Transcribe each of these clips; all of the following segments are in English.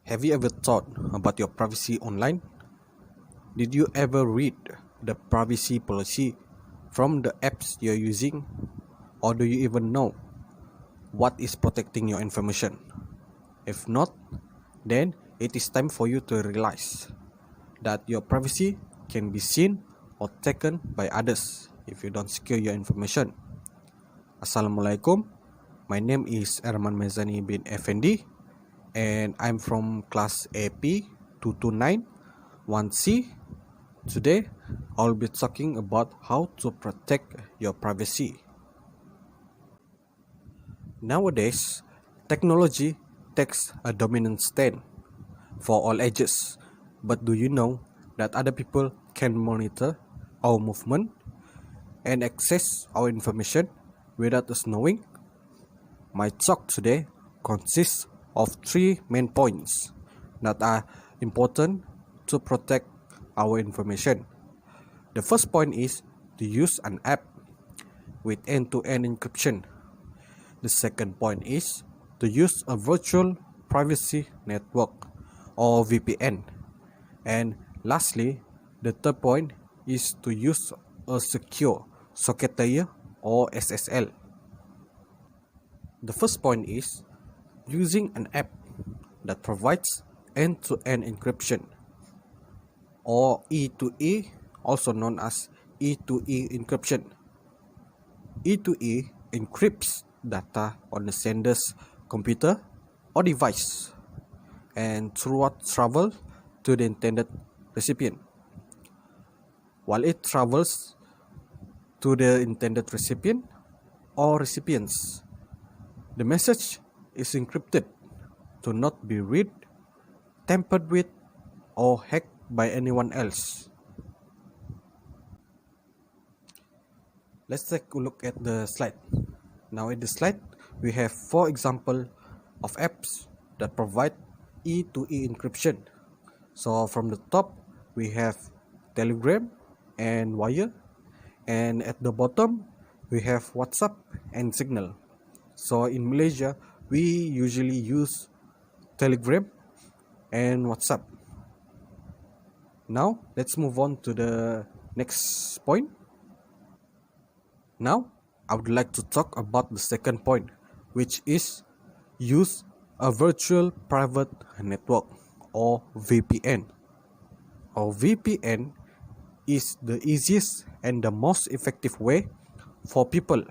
Have you ever thought about your privacy online? Did you ever read the privacy policy from the apps you're using? Or do you even know what is protecting your information? If not, then it is time for you to realize that your privacy can be seen or taken by others if you don't secure your information. Assalamualaikum, my name is Erman Mezani bin Effendi and I'm from class AP 2291C. Today, I'll be talking about how to protect your privacy. Nowadays, technology takes a dominant stand for all ages. But do you know that other people can monitor our movement and access our information without us knowing? My talk today consists of three main points that are important to protect our information. The first point is to use an app with end-to-end encryption. The second point is to use a virtual privacy network or VPN. And lastly, the third point is to use a secure socket layer or SSL. The first point is using an app that provides end-to-end encryption or E2E, also known as E2E encryption. E2E encrypts data on the sender's computer or device and throughout travel to the intended recipient. While it travels to the intended recipient or recipients, the message is encrypted to not be read, tampered with, or hacked by anyone else. Let's take a look at the slide. Now in the slide, we have 4 examples of apps that provide E2E encryption. So from the top, we have Telegram and Wire, and at the bottom, we have WhatsApp and Signal. So in Malaysia, we usually use Telegram and WhatsApp. Now, let's move on to the next point. Now, I would like to talk about the second point, which is use a virtual private network or VPN. Or VPN is the easiest and the most effective way for people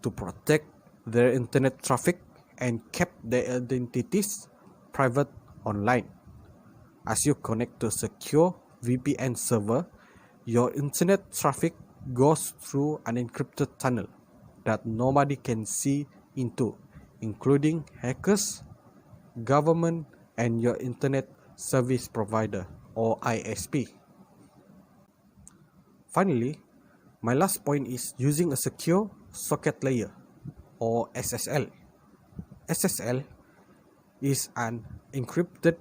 to protect their internet traffic and keep their identities private online. As you connect to a secure VPN server, your internet traffic goes through an encrypted tunnel that nobody can see into, including hackers, government, and your internet service provider or ISP. Finally, my last point is using a secure socket layer or SSL. SSL is an encrypted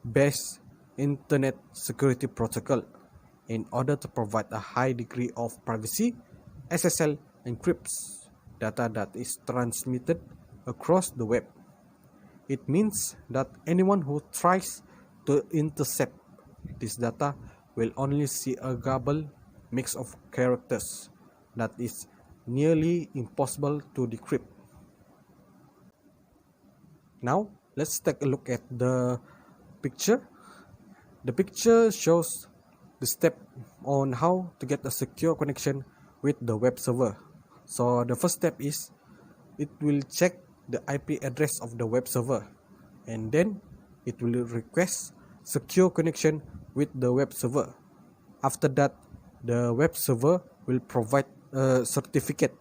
based internet security protocol. In order to provide a high degree of privacy, SSL encrypts data that is transmitted across the web. It means that anyone who tries to intercept this data will only see a garbled mix of characters that is nearly impossible to decrypt. Now, let's take a look at the picture. The picture shows the step on how to get a secure connection with the web server. So the first step is it will check the IP address of the web server, and then it will request secure connection with the web server. After that, the web server will provide a certificate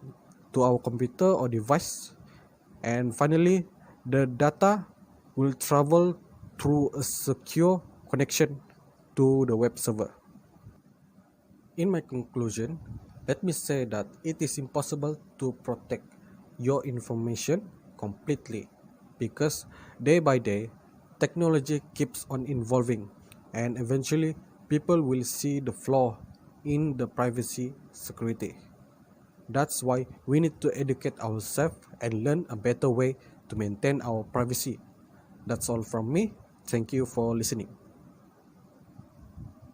to our computer or device, and finally the data will travel through a secure connection to the web server. In my conclusion, let me say that it is impossible to protect your information completely because day by day, technology keeps on evolving and eventually people will see the flaw in the privacy security. That's why we need to educate ourselves and learn a better way to maintain our privacy. That's all from me. Thank you for listening.